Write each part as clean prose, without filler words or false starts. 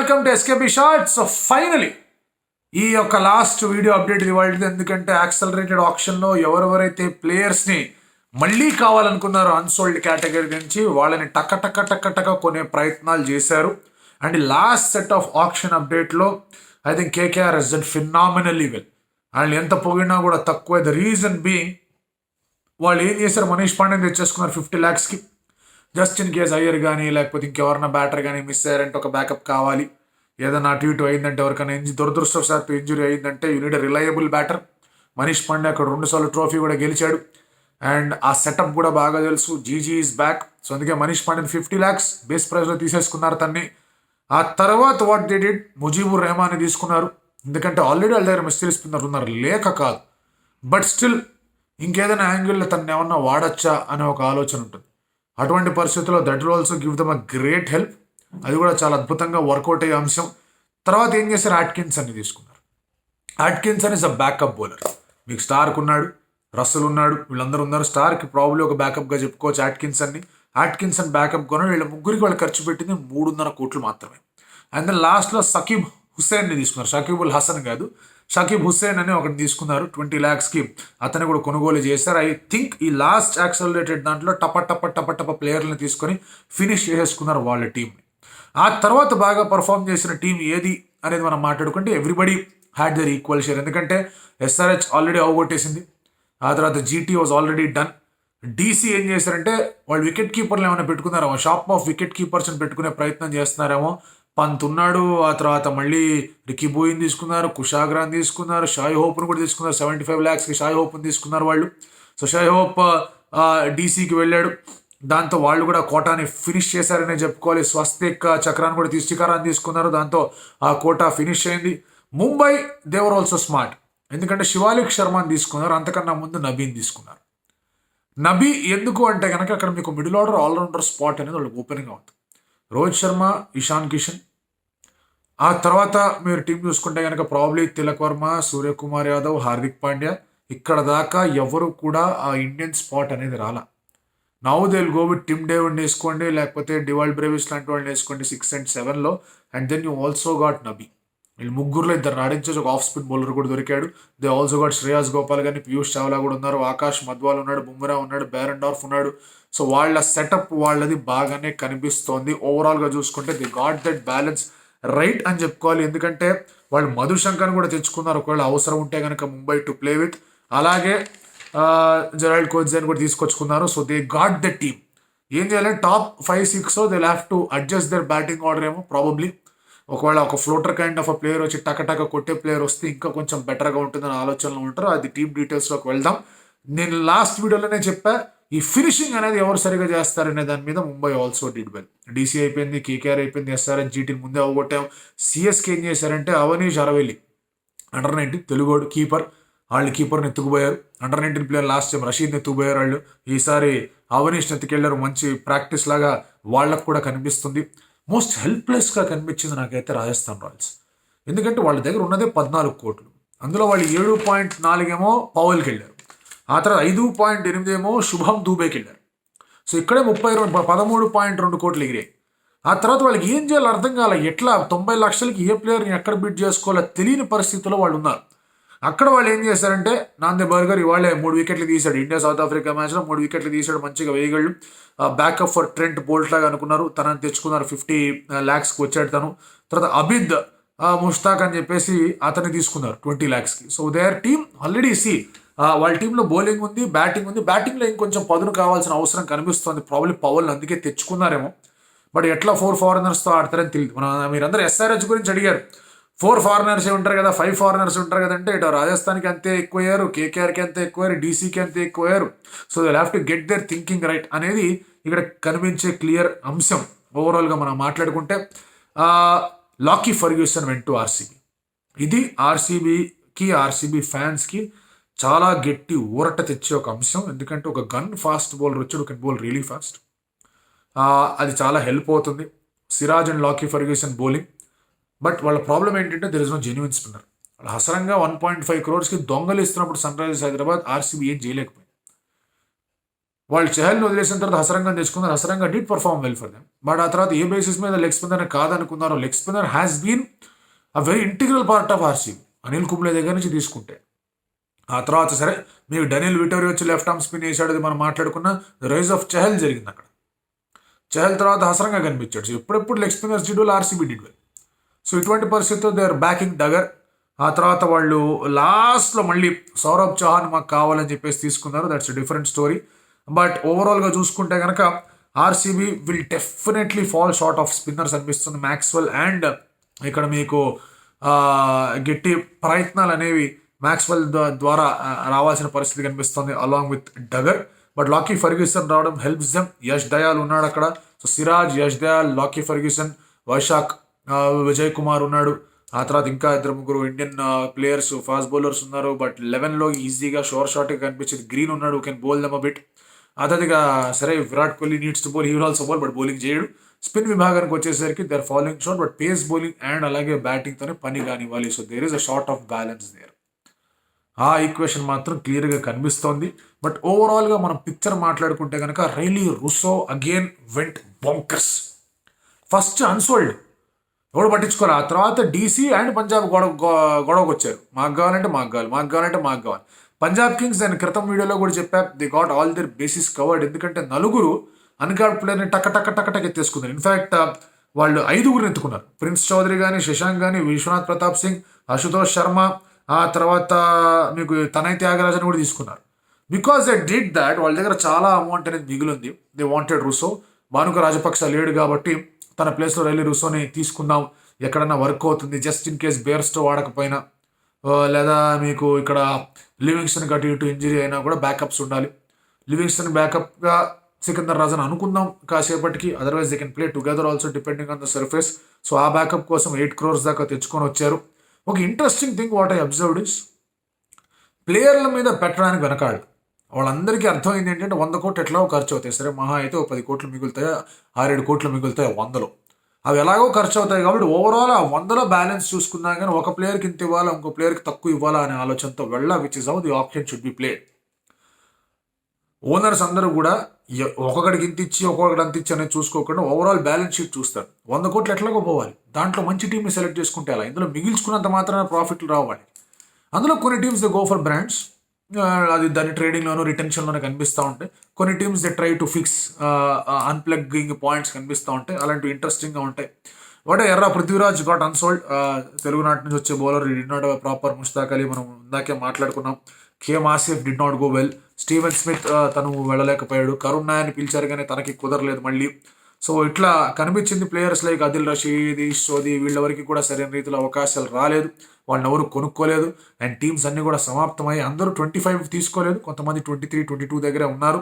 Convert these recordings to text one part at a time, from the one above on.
Welcome to SKB shorts. So finally ఈ యొక్క last video update ఇది వాళ్ళది. ఎందుకంటే యాక్సలరేటెడ్ ఆప్షన్లో ఎవరెవరైతే ప్లేయర్స్ని మళ్ళీ కావాలనుకున్నారో అన్సోల్డ్ కేటగిరీ నుంచి వాళ్ళని టక్క టక్క టక్క టక్క కొనే ప్రయత్నాలు చేశారు. And last set of option అప్డేట్లో I think KKR has done phenomenally well. And ఎంత పొగిడినా కూడా తక్కువ. ద రీజన్ బీయింగ్ వాళ్ళు ఏం చేశారు, మనీష్ పాండేని తెచ్చేసుకున్నారు 50 lakhsకి. జస్ట్ ఇన్ కేస్ అయ్యర్ కానీ లేకపోతే ఇంకెవరన్నా బ్యాటర్ కానీ మిస్ అయ్యారంటే ఒక బ్యాకప్ కావాలి. ఏదైనా అటు ఇటు అయిందంటే ఎవరికైనా దురదృష్టవశాత్తు ఇంజురీ అయిందంటే you need reliable batter. Manish Pandey అక్కడ 2 సార్లు ట్రోఫీ కూడా గెలిచాడు. అండ్ ఆ సెటప్ కూడా బాగా తెలుసు. GG is back. సో అందుకే మనీష్ పాండేని 50 lakhs బేస్ ప్రైస్లో తీసేసుకున్నారు తన్ని. ఆ తర్వాత వాట్ దే డిడ్, ముజీబుర్ రెహమాన్ని తీసుకున్నారు. ఎందుకంటే ఆల్రెడీ వాళ్ళ దగ్గర మిస్టరీ స్పిన్నర్ ఉన్నారు, లేక కాదు. బట్ స్టిల్ ఇంకేదైనా యాంగిల్లో తను ఏమన్నా వాడచ్చా అనే ఒక ఆలోచన ఉంటుంది. అటువంటి పరిస్థితుల్లో that will also give them a great help. అది కూడా చాలా అద్భుతంగా వర్కౌట్ అయ్యే అంశం. తర్వాత ఏం చేశారు, ఆట్కిన్స్ అని తీసుకున్నారు. ఆట్కిన్స్ అని ఇస్ అ బ్యాకప్ బౌలర్. మీకు స్టార్క్ ఉన్నాడు, రస్సెల్ ఉన్నాడు, వీళ్ళందరూ ఉన్నారు. స్టార్కి ప్రాబ్లీ ఒక బ్యాకప్గా చెప్పుకోవచ్చు ఆట్కిన్స్ అని. ఆట్కిన్స్ అని బ్యాకప్ కొన వీళ్ళ ముగ్గురికి వాళ్ళు ఖర్చు పెట్టింది 3.5 కోట్లు మాత్రమే. అండ్ దెన్ లాస్ట్లో సకీబ్ హుస్సేన్ని తీసుకున్నారు. షకీబుల్ హసన్ కాదు, షకీబ్ హుస్సేన్ అని ఒకటి తీసుకున్నారు 20 lakhsకి. అతను కూడా కొనుగోలు చేశారు. ఐ థింక్ ఈ లాస్ట్ యాక్సలరేటెడ్ దాంట్లో టప ప్లేయర్లను తీసుకొని ఫినిష్ చేసేసుకున్నారు వాళ్ళ టీంని. ఆ తర్వాత బాగా పర్ఫామ్ చేసిన టీం ఏది అనేది మనం మాట్లాడుకుంటే everybody had there equal share. ఎందుకంటే ఎస్ఆర్హెచ్ ఆల్రెడీ అవగొట్టేసింది. ఆ తర్వాత GT was already done. DC ఏం చేశారంటే వాళ్ళు వికెట్ కీపర్లు ఏమైనా పెట్టుకున్నారేమో, షాప్ ఆఫ్ వికెట్ కీపర్స్ని పెట్టుకునే ప్రయత్నం చేస్తున్నారేమో. పంత్ ఉన్నాడు, ఆ తర్వాత మళ్ళీ రికీ బోయిన్ తీసుకున్నారు, కుషాగ్రాన్ తీసుకున్నారు, షాయ్ హోప్ను కూడా తీసుకున్నారు. 75 lakhsకి షాయ్ హోప్ని తీసుకున్నారు వాళ్ళు. సో షాయ్ హోప్ డీసీకి వెళ్ళాడు. దాంతో వాళ్ళు కూడా కోటాని ఫినిష్ చేశారనే చెప్పుకోవాలి. స్వస్తిక్ చక్రాన్ని కూడా శిఖరాన్ని తీసుకున్నారు. దాంతో ఆ కోటా ఫినిష్ అయింది. ముంబై దేవర్ ఆల్సో స్మార్ట్. ఎందుకంటే శివాలిక్ శర్మని తీసుకున్నారు, అంతకన్నా ముందు నబీని తీసుకున్నారు. నబీ ఎందుకు అంటే కనుక అక్కడ మీకు మిడిల్ ఆర్డర్ ఆల్రౌండర్ స్పాట్ అనేది వాళ్ళకి ఓపెన్గా ఉంది. రోహిత్ శర్మ, ఇషాన్ కిషన్. ఆ తర్వాత మీరు టీం చూసుకుంటే కనుక ప్రాబ్లీ తిలక్ వర్మ, సూర్యకుమార్ యాదవ్, హార్దిక్ పాండ్యా. ఇక్కడ దాకా ఎవరు కూడా ఆ ఇండియన్ స్పాట్ అనేది రాలా. Now they will go with Tim డేవిడ్ని వేసుకోండి, లేకపోతే డివాల్డ్ బ్రేవిస్ లాంటి వాళ్ళని వేసుకోండి 6 and 7లో. And then you also got Nabi. వీళ్ళు ముగ్గురులో ఇద్దరు ఆడించేసి ఒక ఆఫ్ స్పిన్ బౌలర్ కూడా దొరికాడు. They also got Shreyas Gopal కానీ, పీయూష్ చావ్లా కూడా ఉన్నారు, ఆకాష్ మద్వాల్ ఉన్నాడు, బుమ్రా ఉన్నాడు, బేరెండార్ఫ్ ఉన్నాడు. సో వాళ్ళ సెటప్ వాళ్ళది బాగానే కనిపిస్తోంది. ఓవరాల్గా చూసుకుంటే the got that balance right అని చెప్పుకోవాలి. ఎందుకంటే వాళ్ళు మధుశంకర్ని కూడా తెచ్చుకున్నారు ఒకవేళ అవసరం ఉంటే కనుక ముంబై టు ప్లే విత్. అలాగే జెరాల్డ్ కోజ్జాని కూడా తీసుకొచ్చుకున్నారు. So they got the team. ఏం చేయాలి, top 5-6 they have to adjust their batting order ఏమో ప్రాబబ్లీ. ఒకవేళ ఒక floater kind of a player వచ్చి టక కొట్టే ప్లేయర్ వస్తే ఇంకా కొంచెం బెటర్గా ఉంటుందని ఆలోచనలో ఉంటారు. అది టీమ్ డీటెయిల్స్లోకి వెళ్దాం. నేను లాస్ట్ వీడియోలోనే చెప్పా, ఈ ఫినిషింగ్ అనేది ఎవరు సరిగా చేస్తారనే దాని మీద Mumbai also did well. DC అయిపోయింది, కేకేఆర్ అయిపోయింది, ఎస్ఆర్హెచ్ జీటీని ముందే అవగొట్టాం. సిఎస్కే ఏం చేశారంటే అవనీష్ అరవెల్లి అండర్ 19 తెలుగోడు కీపర్. వాళ్ళు కీపర్ని ఎత్తుకుపోయారు. అండర్ 19 ప్లేయర్ లాస్ట్ టైం రషీద్ని ఎత్తుకుపోయారు వాళ్ళు. ఈసారి అవనీష్ని ఎత్తుకెళ్లారు. మంచి ప్రాక్టీస్ లాగా వాళ్ళకు కూడా కనిపిస్తుంది. మోస్ట్ హెల్ప్లెస్గా కనిపించింది నాకైతే రాజస్థాన్ రాయల్స్. ఎందుకంటే వాళ్ళ దగ్గర ఉన్నదే 14 కోట్లు. అందులో వాళ్ళు 7.4 ఏమో పవల్కి వెళ్ళారు. ఆ తర్వాత 5.8 ఏమో శుభం దూబేకి వెళ్ళారు. సో ఇక్కడే 13.2 కోట్లు ఎగిరాయి. ఆ తర్వాత వాళ్ళకి ఏం చేయాలో అర్థం కాలే. ఎట్లా 90 లక్షలకి ఏ ప్లేయర్ని ఎక్కడ బిడ్ చేసుకోవాలో తెలియని పరిస్థితుల్లో వాళ్ళు ఉన్నారు. అక్కడ వాళ్ళు ఏం చేశారంటే నాందే బర్గర్ ఇవాళే 3 వికెట్లు తీశాడు. ఇండియా సౌత్ ఆఫ్రికా మ్యాచ్లో 3 వికెట్లు తీశాడు, మంచిగా వేయగలడు. బ్యాకప్ ఫర్ ట్రెంట్ బోల్ట్ లాగా అనుకున్నారు. తనని తెచ్చుకున్నారు. 50 lakhsకి వచ్చాడు తను. తర్వాత అబిద్ ముష్తాక్ అని చెప్పేసి అతన్ని తీసుకున్నారు 20 lakhsకి. సో దేర్ టీమ్ ఆల్రెడీ వాళ్ళ టీంలో బౌలింగ్ ఉంది, బ్యాటింగ్ ఉంది. బ్యాటింగ్లో ఇంకొంచెం పదును కావాల్సిన అవసరం కనిపిస్తుంది. ప్రాబ్లీ పవల్ని అందుకే తెచ్చుకున్నారేమో. బట్ ఎట్లా 4 foreigners ఆడతారని తెలియదు. మీరందరూ ఎస్ఆర్హెచ్ గురించి అడిగారు. 4 foreigners ఉంటారు కదా, 5 foreigners ఉంటారు కదంటే ఇటు రాజస్థాన్కి అంతే ఎక్కువయ్యారు, కేకేఆర్కి అంతే ఎక్కువయ్యారు, డీసీకి అంతే ఎక్కువయ్యారు. So they have to get their thinking right అనేది ఇక్కడ కనిపించే క్లియర్ అంశం. ఓవరాల్గా మనం మాట్లాడుకుంటే Lockie Ferguson went to RCB. ఇది ఆర్సీబీ ఫ్యాన్స్కి చాలా గట్టి ఊరట తెచ్చే ఒక అంశం. ఎందుకంటే ఒక గన్ ఫాస్ట్ బౌలర్ వచ్చాడు, కెన్ బౌల్ రియలీ ఫాస్ట్. అది చాలా హెల్ప్ అవుతుంది. Siraj and Lockie Ferguson bowling. But వాళ్ళ ప్రాబ్లం ఏంటంటే there is no genuine spinner. వాళ్ళు హసరంగా 1.5 crores దొంగలు ఇస్తున్నప్పుడు సన్ రైజర్స్ హైదరాబాద్ ఆర్సీబీ ఏం చేయలేకపోయింది. వాళ్ళు చెహల్ని వదిలేసిన తర్వాత హసరంగా తెచ్చుకున్నారు. Hasaranga did perform well for them. But ఆ తర్వాత ఏ బేసిస్ మీద లెగ్ స్పిన్నర్ కాదనుకున్నారో, leg spinner has been a very integral part of RCB Anil Kumble దగ్గర నుంచి తీసుకుంటే. ఆ తర్వాత సరే మీకు డనిల్ విటోరి వచ్చి లెఫ్ట్ ఆర్మ్ స్పిన్ వేసాడు, అది మనం మాట్లాడుకున్న రైజ్ ఆఫ్ చెహల్ జరిగింది అక్కడ. చెహల్ తర్వాత హసరంగా కనిపించాడు. సో ఎప్పుడెప్పుడు leg spinners did well, RCB did well. So ఇటువంటి పరిస్థితుల్లో దే ఆర్ బ్యాకింగ్ డగర్. ఆ తర్వాత వాళ్ళు లాస్ట్లో మళ్ళీ సౌరభ్ చౌహాన్ మాకు కావాలని చెప్పేసి తీసుకున్నారు. That's different story. బట్ ఓవరాల్గా చూసుకుంటే కనుక RCB will definitely fall short of spinners అనిపిస్తుంది. మ్యాక్స్వెల్ అండ్ ఇక్కడ మీకు గట్టి ప్రయత్నాలు అనేవి మ్యాక్స్వెల్ ద్వారా రావాల్సిన పరిస్థితి కనిపిస్తుంది along with Dagar. But Lockie Ferguson రావడం హెల్ప్స్ దెమ్. యష్ దయాల్ ఉన్నాడు అక్కడ. So Siraj, Yash Dayal, Lockie Ferguson, Vyshak, Vijay Kumar ఉన్నాడు. ఆ తర్వాత ఇంకా ఇద్దరు ముగ్గురు ఇండియన్ ప్లేయర్స్ ఫాస్ట్ బౌలర్స్ ఉన్నారు. బట్ 11లో ఈజీగా షోర్ షాట్గా కనిపించేది గ్రీన్ ఉన్నాడు, can bowl them a bit. అతడిగా సరే Virat Kohli needs to bowl, he will also bowl, but bowling చేయడు. స్పిన్ విభాగానికి వచ్చేసరికి they are following shot, but pace bowling and అలాగే బ్యాటింగ్తోనే పని కానివ్వాలి. So there is a short of balance there. ఆ ఈక్వేషన్ మాత్రం క్లియర్గా కనిపిస్తోంది. బట్ ఓవరాల్గా మనం పిక్చర్ మాట్లాడుకుంటే కనుక Rilee Rossouw again went bonkers. First unsold, ఎవడు పట్టించుకోవాలి. ఆ తర్వాత డీసీ అండ్ పంజాబ్ గొడవకు వచ్చారు. మాకు కావాలంటే మాకు కావాలి, మాకు కావాలంటే మాకు కావాలి. పంజాబ్ కింగ్స్ నేను క్రితం వీడియోలో కూడా చెప్పా, they got all their bases covered. ఎందుకంటే నలుగురు అన్కాల్డ్ ప్లేయర్ని టక్ టక్ టక్ టక్ ఎత్తేసుకున్నారు. ఇన్ఫ్యాక్ట్ వాళ్ళు 5గురిని ఎత్తుకున్నారు. ప్రిన్స్ చౌదరి కానీ, శశాంక్ కానీ, విశ్వనాథ్ ప్రతాప్ సింగ్, అశుతోష్ శర్మ, ఆ తర్వాత మీకు తనయ్ త్యాగరాజన్ కూడా తీసుకున్నారు. బికాస్ దే డిడ్ దాట్, వాళ్ళ దగ్గర చాలా అమౌంట్ అనేది మిగిలింది. They wanted Russo. Bhanuka Rajapaksa లేడు కాబట్టి తన ప్లేస్లో రైలీ రూసోని తీసుకుందాం, ఎక్కడన్నా వర్క్ అవుతుంది, జస్ట్ ఇన్ కేస్ బేర్స్తో వాడకపోయినా, లేదా మీకు ఇక్కడ లివింగ్స్టన్ గట్టి ఇటు ఇంజరీ అయినా కూడా బ్యాకప్స్ ఉండాలి. లివింగ్స్టన్ బ్యాకప్గా సికందర్ రాజన్ అనుకుందాం కాసేపటికి, otherwise they can play together also depending on the surface. So ఆ బ్యాకప్ కోసం 8 crores దాకా తెచ్చుకొని వచ్చారు. ఒక interesting thing what I observed is, ప్లేయర్ల మీద పెట్టడానికి వెనకాడు వాళ్ళందరికీ అర్థమైంది ఏంటంటే 100 కోట్లు ఎట్లాగో ఖర్చు అవుతాయి. సరే మహా అయితే 10 కోట్లు మిగులుతాయి, 6-7 కోట్లు మిగులుతాయి 100లో. అవి ఎలాగో ఖర్చు అవుతాయి కాబట్టి ఓవరాల్ ఆ 100లో బ్యాలెన్స్ చూసుకున్నా కానీ ఒక ప్లేయర్కి ఇంత ఇవ్వాలా, ఇంకో ప్లేయర్కి తక్కువ ఇవ్వాలా అనే ఆలోచనతో which is how the option should be played. Owners అందరూ కూడా ఒక్కొక్కడికి ఇంత ఇచ్చి ఒక్కొక్కటి అంత ఇచ్చి అనేది చూసుకోకుండా ఓవరాల్ బ్యాలెన్స్ షీట్ చూస్తారు. 100 కోట్లు ఎట్లాగో పోవాలి, దాంట్లో మంచి టీంని సెలెక్ట్ చేసుకుంటే అలా, ఇందులో మిగిల్చుకున్నంత మాత్రమే ప్రాఫిట్లు రావాలి. అందులో కొన్ని teams they go for brands, అది దాని ట్రేడింగ్లోనూ రిటెన్షన్లోనే కనిపిస్తూ ఉంటాయి. కొన్ని teams they try to fix unplugging points కనిపిస్తూ ఉంటాయి. అలాంటివి ఇంట్రెస్టింగ్గా ఉంటాయి. ఒకటే ఎర్ర పృథ్వీరాజ్ గాట్ అన్సోల్డ్. తెలుగునాటి నుంచి వచ్చే bowler did not proper. Mushtaq Ali మనం ఇందాకే మాట్లాడుకున్నాం. KM Asif didn't go well. Steven Smith తను వెళ్ళలేకపోయాడు. కరుణ్ నాయర్ని పిలిచారు కానీ తనకి కుదరలేదు మళ్ళీ. సో ఇట్లా కనిపించింది ప్లేయర్స్ లైక్ ఆదిల్ రషీద్, ఈష్ సోదీ, వీళ్ళవరకు కూడా సరైన రీతిలో అవకాశాలు రాలేదు, వాళ్ళని ఎవరు కొనుక్కోలేదు. అండ్ టీమ్స్ అన్ని కూడా సమాప్తమై అందరూ 25 తీసుకోలేదు, కొంతమంది 23, 22 దగ్గరే ఉన్నారు.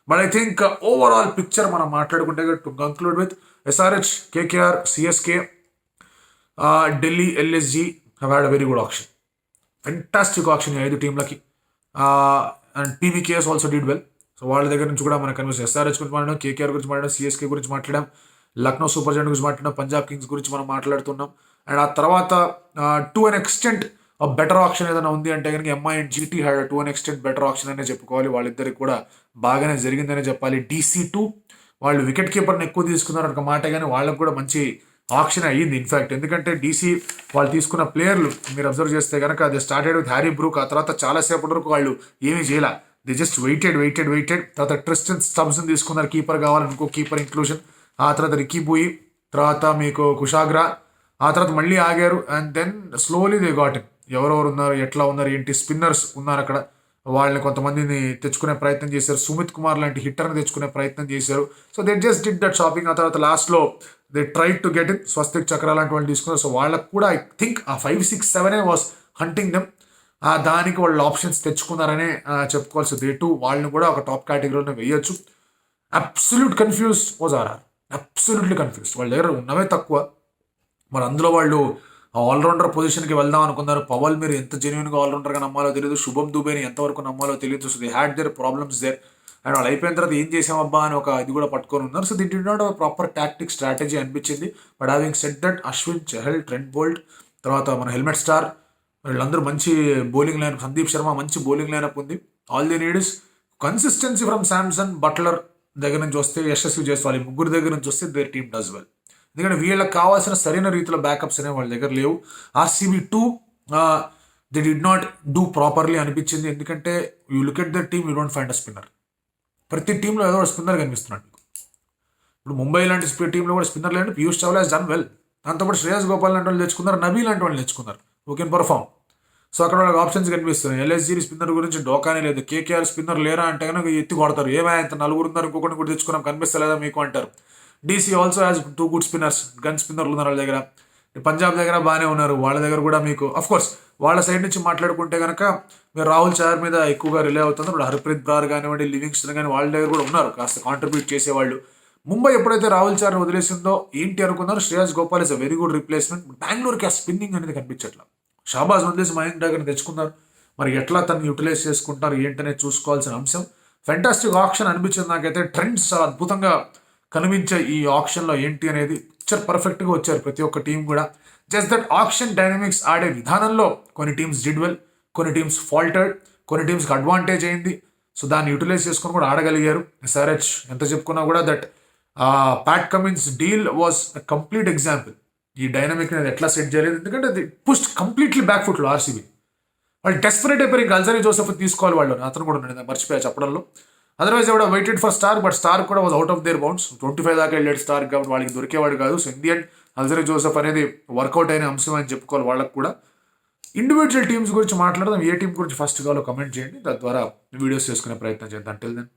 But I think overall picture మనం మాట్లాడుకుంటే to conclude with SRH, KKR, CSK, Delhi, LSG have had a very good option. Fantastic option 5 టీంలకి. And PBKS also did well. So వాళ్ళ దగ్గర నుంచి కూడా మనకు కనిపిస్తుంది. ఎస్ఆర్హెచ్ గురించి మాట్లాడాం, కేకేఆర్ గురించి మాట్లాడాం, సిఎస్కే గురించి మాట్లాడాం, లక్నో సూపర్ జెయింట్స్ గురించి మాట్లాడాం, పంజాబ్ కింగ్స్ గురించి మనం మాట్లాడుతున్నాం. అండ్ ఆ తర్వాత to an extent better option ఏదైనా ఉంది అంటే కనుక MI and GT had to an extent better option అనే చెప్పుకోవాలి. వాళ్ళిద్దరికి కూడా బాగానే జరిగిందనే చెప్పాలి. DC2 వాళ్ళు వికెట్ కీపర్ని ఎక్కువ తీసుకున్నారు ఒక మాట, కానీ వాళ్ళకు కూడా మంచి ఆప్షన్ అయ్యింది ఇన్ఫాక్ట్. ఎందుకంటే DC వాళ్ళు తీసుకున్న ప్లేయర్లు మీరు అబ్జర్వ్ చేస్తే కనుక అది స్టార్టెడ్ విత్ హ్యారీ బ్రూక్. ఆ తర్వాత చాలాసేపటి వరకు వాళ్ళు ఏమీ చేయాల, ది జస్ట్ వెయిటెడ్. తర్వాత ట్రిస్టన్ స్టబ్స్ని తీసుకున్నారు, కీపర్ కావాలని ఇంకో కీపర్ ఇంక్లూషన్. ఆ తర్వాత రికీ బూయి, తర్వాత మీకు కుషాగ్రా, ఆ తర్వాత మళ్ళీ ఆగారు. And then slowly they got in. ఎవరెవరు ఉన్నారు, ఎట్లా ఉన్నారు ఏంటి, స్పిన్నర్స్ ఉన్నారు అక్కడ, వాళ్ళని కొంతమందిని తెచ్చుకునే ప్రయత్నం చేశారు. సుమిత్ కుమార్ లాంటి హిట్టర్ని తెచ్చుకునే ప్రయత్నం చేశారు. So they just did that shopping. ఆ తర్వాత లాస్ట్లో they try to get in Swastik Chikara లాంటి వాళ్ళు తీసుకున్నారు. సో వాళ్ళకు కూడా ఐ థింక్ ఆ 5, 6, 7 వాస్ హంటింగ్ దెమ్. దానికి వాళ్ళు ఆప్షన్స్ తెచ్చుకున్నారనే చెప్పుకోవాల్సి. దే2 వాళ్ళని కూడా ఒక టాప్ కేటగిరీలోనే వేయొచ్చు. Absolute confused was RR, absolutely confused. వాళ్ళ దగ్గర ఉన్నవే తక్కువ, మరి అందులో వాళ్ళు ఆల్రౌండర్ పొజిషన్కి వెళ్దాం అనుకున్నారు. పవల్ మీరు ఎంత జెన్యున్గా ఆల్రౌండర్గా నమ్మాలో తెలియదు, శుభం దుబేని ఎంతవరకు నమ్మాలో తెలియదు. So they had their problems there. And వాళ్ళు అయిపోయిన తర్వాత ఏం చేసామబ్బా అని ఒక ఇది కూడా పట్టుకొని ఉన్నారు. So they did not proper tactic strategy అనిపించింది. But having said that, Ashwin, Chahal, Trent Boult, తర్వాత మన హెల్మెట్ స్టార్, వీళ్ళందరూ మంచి బౌలింగ్ లైనప్. సందీప్ శర్మ మంచి బౌలింగ్ లైనప్ ఉంది. All they need is consistency from Samson, Buttler దగ్గర నుంచి వస్తే యశస్వి జైస్వాల్, ఈ ముగ్గురు దగ్గర నుంచి వస్తే దేర్ టీమ్ డస్ వెల్. ఎందుకంటే వీళ్ళకి కావాల్సిన సరైన రీతిలో బ్యాకప్స్ అనేవి వాళ్ళ దగ్గర లేవు. RCB 2 the did not do properly అనిపించింది. ఎందుకంటే you look at the team, you don't find a spinner. ప్రతి టీంలో ఏదో స్పిన్నర్ కనిపిస్తున్నాడు మీకు. ఇప్పుడు ముంబై లాంటి టీంలో కూడా స్పిన్నర్ లేదంటే Piyush Chawla has done well. దాంతోపాటు శ్రేయస్ గోపాల్ లాంటి వాళ్ళు తెచ్చుకున్నారు, నబీ లాంటి వాళ్ళు తెచ్చుకున్నారు, హూ కెన్ పర్ఫామ్. సో అక్కడ వాళ్ళకి ఆప్షన్స్ కనిపిస్తున్నాయి. ఎల్ఎస్జీ స్పిన్నర్ గురించి డోకానే లేదు. కేకేఆర్ స్పిన్నర్ లేరా అంటే కనుక ఎత్తి కొడతారు. ఏమైనా ఇంత నలుగురు ఉన్నారు, ఇంకొకటి కూడా తెచ్చుకున్నాం కనిపిస్తలేదా మీకు అంటారు. DC also has 2 good spinners, gun స్పిన్నర్లు ఉన్నారు వాళ్ళ దగ్గర. పంజాబ్ దగ్గర బాగానే ఉన్నారు, వాళ్ళ దగ్గర కూడా మీకు కోర్స్ వాళ్ళ సైడ్ నుంచి మాట్లాడుకుంటే కనుక మీరు రాహుల్ చహర్ మీద ఎక్కువగా రిలే అవుతుంది. ఇప్పుడు హర్ప్రీత్ బ్రార్ కానివ్వండి, లివింగ్స్టన్ కానీ వాళ్ళ దగ్గర కూడా ఉన్నారు కాస్త కాంట్రిబ్యూట్ చేసేవాళ్ళు. ముంబై ఎప్పుడైతే రాహుల్ చహర్ వదిలేసిందో ఏంటి అనుకున్నారు, Shreyas Gopal is a very good replacement. బెంగళూరుకి ఆ స్పిన్నింగ్ అనేది కనిపించట్లా. షాబాజ్ వదిలేసి మయాంక్ డాగర్ని తెచ్చుకున్నారు, మరి ఎట్లా తను యూటిలైజ్ చేసుకుంటారు ఏంటనేది చూసుకోవాల్సిన అంశం. ఫెంటాస్టిక్ ఆప్షన్ అనిపించింది నాకైతే. ట్రెండ్స్ చాలా అద్భుతంగా కనిపించే ఈ ఆప్షన్లో ఏంటి అనేది పిక్చర్ పర్ఫెక్ట్గా వచ్చారు ప్రతి ఒక్క టీం కూడా. జస్ట్ దట్ ఆప్షన్ డైనమిక్స్ ఆడే విధానంలో కొన్ని టీమ్స్ డిడ్ వెల్, కొన్ని టీమ్స్ ఫాల్టర్డ్, కొన్ని టీమ్స్కి అడ్వాంటేజ్ అయింది. సో దాన్ని యూటిలైజ్ చేసుకొని కూడా ఆడగలిగారు. ఎస్ఆర్హెచ్ ఎంత చెప్పుకున్నా కూడా that Pat Cummins deal was a complete example. ఈ డైనమిక్ అనేది ఎట్లా సెట్ చేయలేదు, ఎందుకంటే అది పుష్ కంప్లీట్లీ బ్యాక్ ఫుట్లో ఆర్సీబీ. వాళ్ళు డెస్పరేట్ అయిపోయి ఇంకా అల్జరీ జోసెఫ్ తీసుకోవాలి వాళ్ళు, అతను కూడా ఉన్నాడు మర్చిపోయా చెప్పడంలో. అదర్వైజ్ ఎవడ waited for Starc, but Starc కూడా was out of their bounds. 25 దాకా వెళ్ళాడు స్టార్ కాబట్టి వాళ్ళకి దొరికేవాడు కాదు. సో ఇండియన్ అల్జరీ జోసెఫ్ అనేది వర్కౌట్ అయిన అంశం అని చెప్పుకోవాలి వాళ్ళకి కూడా. ఇండివిజువల్ టీమ్స్ గురించి మాట్లాడదాం. ఏ టీం గురించి ఫస్ట్ కావాలో కమెంట్ చేయండి, తద్వారా వీడియోస్ చేసుకునే ప్రయత్నం చేద్దాం. Till then.